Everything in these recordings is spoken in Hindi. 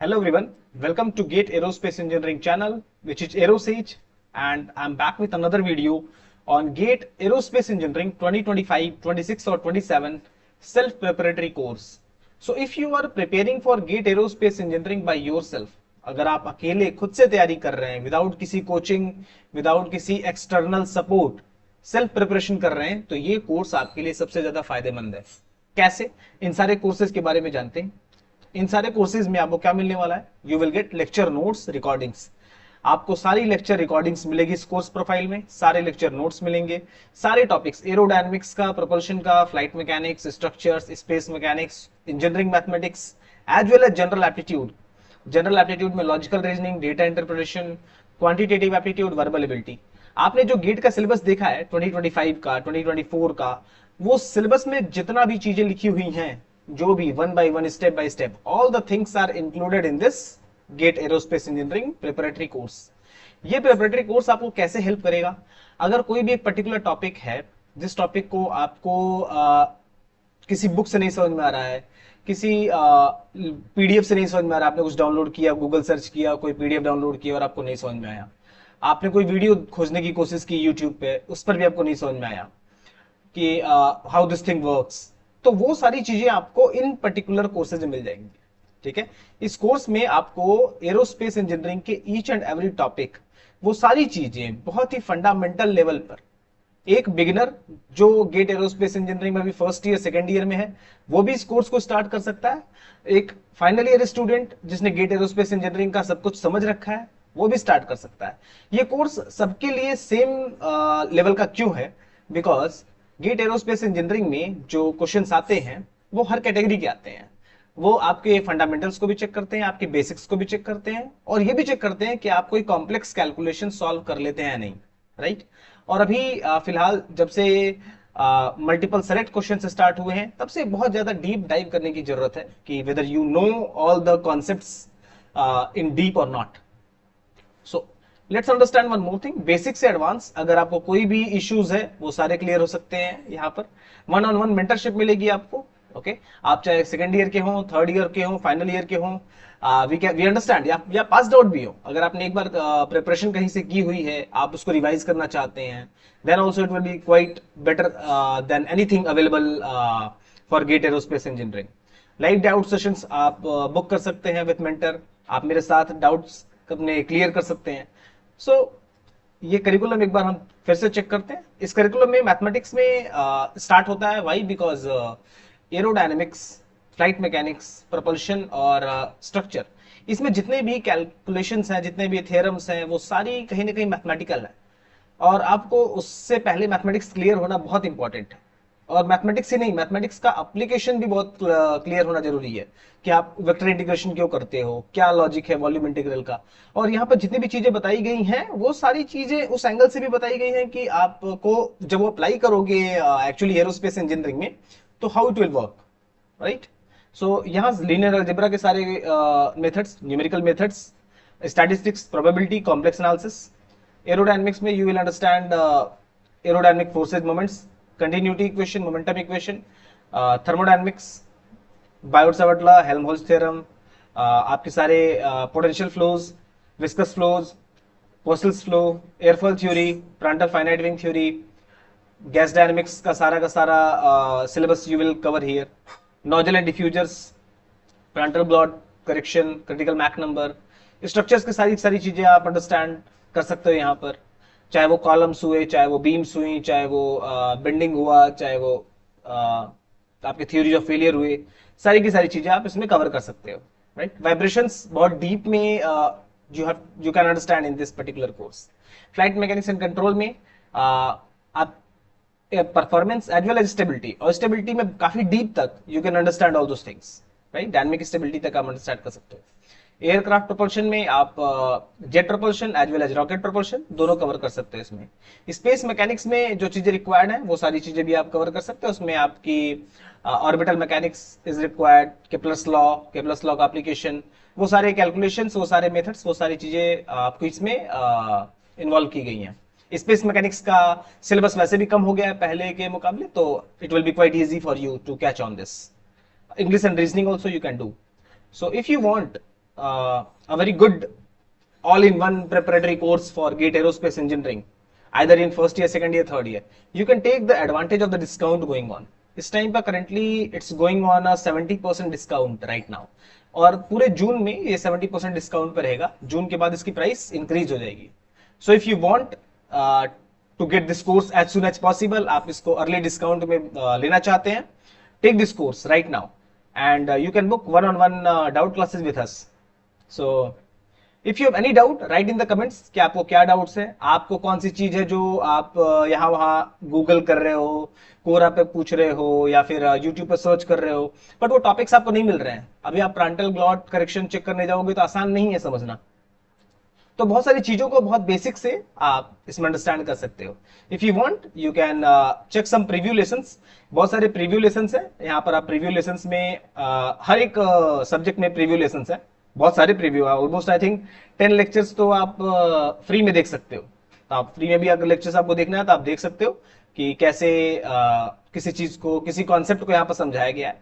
Hello everyone, welcome to GATE Aerospace Engineering channel, which is AeroSage, and I'm back with another video on GATE Aerospace Engineering 2025, 26 or 27 self-preparatory course. So if you are preparing for GATE Aerospace Engineering by yourself, अगर आप अकेले खुद से तैयारी कर रहे हैं विदाउट किसी कोचिंग, विदाउट किसी एक्सटर्नल सपोर्ट, सेल्फ प्रिपरेशन कर रहे हैं, तो ये कोर्स आपके लिए सबसे ज्यादा फायदेमंद है। कैसे? इन सारे कोर्सेज के बारे में जानते हैं। इन सारे कोर्सेज में आपको क्या मिलने वाला है? You will gate lecture notes, recordings. आपको सारी लेक्चर रिकॉर्डिंग्स मिलेगी इस कोर्स प्रोफाइल में, सारे लेक्चर नोट्स मिलेंगे, सारे टॉपिक्स एरोडायनेमिक्स का, प्रोपल्शन का, flight mechanics, structures, space mechanics, engineering mathematics, as well as general aptitude. General aptitude में logical reasoning, data interpretation, quantitative aptitude, verbal ability. आपने जो गेट का सिलेबस देखा है 2025 का, 2024 का, वो सिलेबस में जितना भी चीजें लिखी हुई हैं, जो भी one by one, step by step, all the things are included in this GATE aerospace engineering preparatory course. ये प्रिपरेटरी कोर्स आपको कैसे हेल्प करेगा? अगर कोई भी एक पर्टिकुलर टॉपिक है, जिस टॉपिक को आपको किसी बुक से नहीं समझ में आ रहा है, किसी पीडीएफ से नहीं समझ में आ रहा, आपने कुछ डाउनलोड किया, गूगल सर्च किया, कोई पीडीएफ डाउनलोड किया और आपको नहीं समझ में आया, आपने कोई वीडियो खोजने की कोशिश की यूट्यूब पे, उस पर भी आपको नहीं समझ में आया कि हाउ दिस थिंग वर्क्स, तो वो सारी चीजें आपको इन पर्टिकुलर कोर्सेज में मिल जाएंगी। ठीक है, इस कोर्स में आपको एरोस्पेस इंजीनियरिंग के ईच एंड एवरी टॉपिक, वो सारी चीजें बहुत ही फंडामेंटल लेवल पर, एक बिगिनर जो गेट एरोस्पेस इंजीनियरिंग में भी फर्स्ट ईयर सेकंड ईयर में है, वो भी इस कोर्स को स्टार्ट कर सकता है। एक फाइनल ईयर स्टूडेंट जिसने गेट एरोस्पेस इंजीनियरिंग का सब कुछ समझ रखा है, वो भी स्टार्ट कर सकता है। ये कोर्स सबके लिए सेम लेवल का क्यों है? बिकॉज गेट एरोस्पेस इंजीनियरिंग में जो क्वेश्चंस आते हैं वो हर कैटेगरी के आते हैं। वो आपके फंडामेंटल्स को भी चेक करते हैं, आपके बेसिक्स को भी चेक करते हैं, और ये भी चेक करते हैं कि आप कोई कॉम्प्लेक्स कैलकुलेशन सॉल्व कर लेते हैं या नहीं, राइट? और अभी फिलहाल जब से मल्टीपल सेलेक्ट क्वेश्चन स्टार्ट हुए हैं, तब से बहुत ज्यादा डीप डाइव करने की जरूरत है कि whether you know all the concepts in deep और not. So let's understand one more thing, basic से एडवांस, अगर आपको कोई भी इश्यूज है वो सारे क्लियर हो सकते हैं। यहाँ पर वन ऑन वन मेंटरशिप मिलेगी आपको। ओके, आप चाहे सेकंड ईयर के हो, थर्ड ईयर के हो, फाइनल ईयर के हो, वी अंडरस्टैंड, या पास आउट भी हो, अगर आपने एक बार प्रिपरेशन कहीं से की हुई है, आप उसको रिवाइज करना चाहते हैं, then also it will be quite better than anything available for GATE aerospace engineering. Live doubt sessions आप बुक कर सकते हैं विथ मेंटर, आप मेरे साथ डाउट्स अपने क्लियर कर सकते हैं। सो ये करिकुलम एक बार हम फिर से चेक करते हैं। इस करिकुलम में मैथमेटिक्स में स्टार्ट होता है, why? Because aerodynamics, flight mechanics, propulsion और स्ट्रक्चर, इसमें जितने भी कैलकुलेशंस हैं, जितने भी थ्योरम्स हैं, वो सारी कहीं ना कहीं मैथमेटिकल है, और आपको उससे पहले मैथमेटिक्स क्लियर होना बहुत इंपॉर्टेंट है। और मैथमेटिक्स ही नहीं, मैथमेटिक्स का एप्लीकेशन भी बहुत क्लियर होना जरूरी है कि आप वेक्टर इंटीग्रेशन क्यों करते हो, क्या लॉजिक है वॉल्यूम इंटीग्रल का। और यहाँ पर जितनी भी चीजें बताई गई हैं, वो सारी चीजें उस एंगल से भी बताई गई हैं कि आपको जब वो अप्लाई करोगे एक्चुअली एरोस्पेस इंजीनियरिंग में, तो how it will work, right? So यहाँ लीनियर अलजेब्रा के सारे methods, numerical methods, statistics, probability, complex analysis. Aerodynamics में you will understand aerodynamic forces, moments, continuity equation, momentum equation, thermodynamics, Biot-Savart, Helmholtz theorem, आपके सारे potential flows, viscous flows, postals flow, airfoil theory, Prandtl finite wing theory, gas dynamics का सारा syllabus you will cover here. Nozzle and diffusers, Prandtl Glauert correction, critical Mach number, structures की सारी सारी चीजें आप अंडरस्टैंड कर सकते हो यहाँ पर। चाहे वो कॉलम्स हुए, चाहे वो बीम्स हुई, चाहे वो बेंडिंग हुआ, चाहे वो आपके थ्योरी ऑफ फेलियर हुए, सारी की सारी चीजें आप इसमें कवर कर सकते हो, राइट? वाइब्रेशंस बहुत डीप में you can understand in this particular course. Flight mechanics and control में आप performance as well as stability, और स्टेबिलिटी में काफी डीप तक you can understand all those things, right? Dynamic stability तक आप अंडरस्टैंड कर सकते हो। एयरक्राफ्ट प्रोपल्शन में आप jet propulsion as well as rocket propulsion दोनों कवर कर सकते हैं इसमें। स्पेस मैकेनिक्स में जो चीजें रिक्वायर्ड है, वो सारी चीजें भी आप कवर कर सकते हैं। उसमें आपकी orbital mechanics is required, Kepler's law का एप्लीकेशन, वो सारे कैलकुलेशंस, वो सारे मेथड्स, वो सारी चीजें आपको इसमें इन्वॉल्व की गई हैं। स्पेस मैकेनिक्स का सिलेबस वैसे भी कम हो गया है पहले के मुकाबले, तो it will be quite easy for you to catch on this. English and reasoning also you can do. So if you want a very good all-in-one preparatory course for GATE Aerospace Engineering, either in first year, second year, third year, you can take the advantage of the discount going on. इस टाइम पर currently it's going on a 70% discount right now, और पूरे जून में ये 70% डिस्काउंट पर रहेगा. जून के बाद इसकी प्राइस इंक्रीज हो जाएगी. So if you want to get this course as soon as possible, आप इसको अर्ली डिस्काउंट में लेना चाहते हैं, take this course right now and you can book one on one doubt classes with us. So if you have any doubt, write in the comments कि आपको क्या डाउट्स है, आपको कौन सी चीज है जो आप यहाँ वहां गूगल कर रहे हो, कोरा पे पूछ रहे हो, या फिर यूट्यूब पे सर्च कर रहे हो, बट वो टॉपिक्स आपको नहीं मिल रहे हैं. अभी आप फ्रंटल ग्लॉट करेक्शन चेक करने जाओगे तो आसान नहीं है समझना. तो बहुत सारी चीजों को बहुत बेसिक से आप इसमें अंडरस्टैंड कर सकते हो. If you want you can check some preview lessons. बहुत सारे प्रीव्यू लेसन्स है यहाँ पर. आप प्रीव्यू लेसन्स में हर एक सब्जेक्ट में प्रीव्यू लेसन्स है, बहुत सारे प्रीव्यू है. ऑलमोस्ट आई थिंक 10 लेक्चर्स तो आप फ्री में देख सकते हो. तो आप फ्री में भी अगर लेक्चर्स आपको देखना है तो आप देख सकते हो कि कैसे किसी चीज को, किसी कॉन्सेप्ट को यहाँ पर समझाया गया है.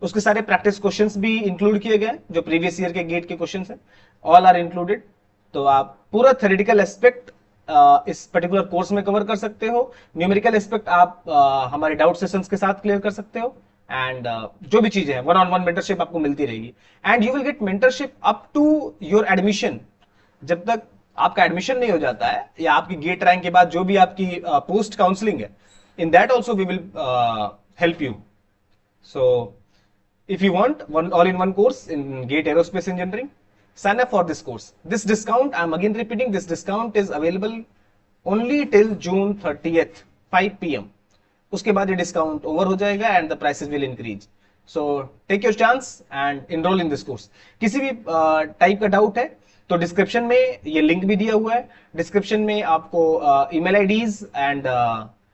उसके सारे प्रैक्टिस क्वेश्चंस भी इंक्लूड किए गए हैं, जो प्रीवियस ईयर के गेट के क्वेश्चंस हैं, ऑल आर इंक्लूडेड. तो आप पूरा थ्योरेटिकल एस्पेक्ट इस पर्टिकुलर कोर्स में कवर कर सकते हो. न्यूमेरिकल एस्पेक्ट आप हमारे डाउट सेशंस के साथ क्लियर कर सकते हो. एंड जो भी चीजें हैं, वन-on-one मेंटरशिप आपको मिलती रहेगी. And you will get mentorship up to your admission. जब तक आपका एडमिशन नहीं हो जाता है, या आपकी गेट रैंक के बाद जो भी आपकी पोस्ट काउंसलिंग है, in that also we will help you. So if you want one all-in-one course in GATE Aerospace Engineering, sign up for this course. This discount, I'm again repeating, this discount is available only till June 30th 5 PM. उसके बाद ये डिस्काउंट ओवर हो जाएगा and the prices will increase. So take your chance and enrol in this course. किसी भी टाइप का डाउट है तो डिस्क्रिप्शन में ये लिंक भी दिया हुआ है. डिस्क्रिप्शन में आपको email IDs and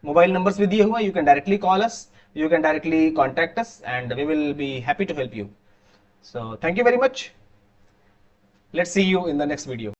mobile numbers भी दिए हुए हैं. You can directly call us, you can directly contact us and we will be happy to help you. So thank you very much. Let's see you in the next video.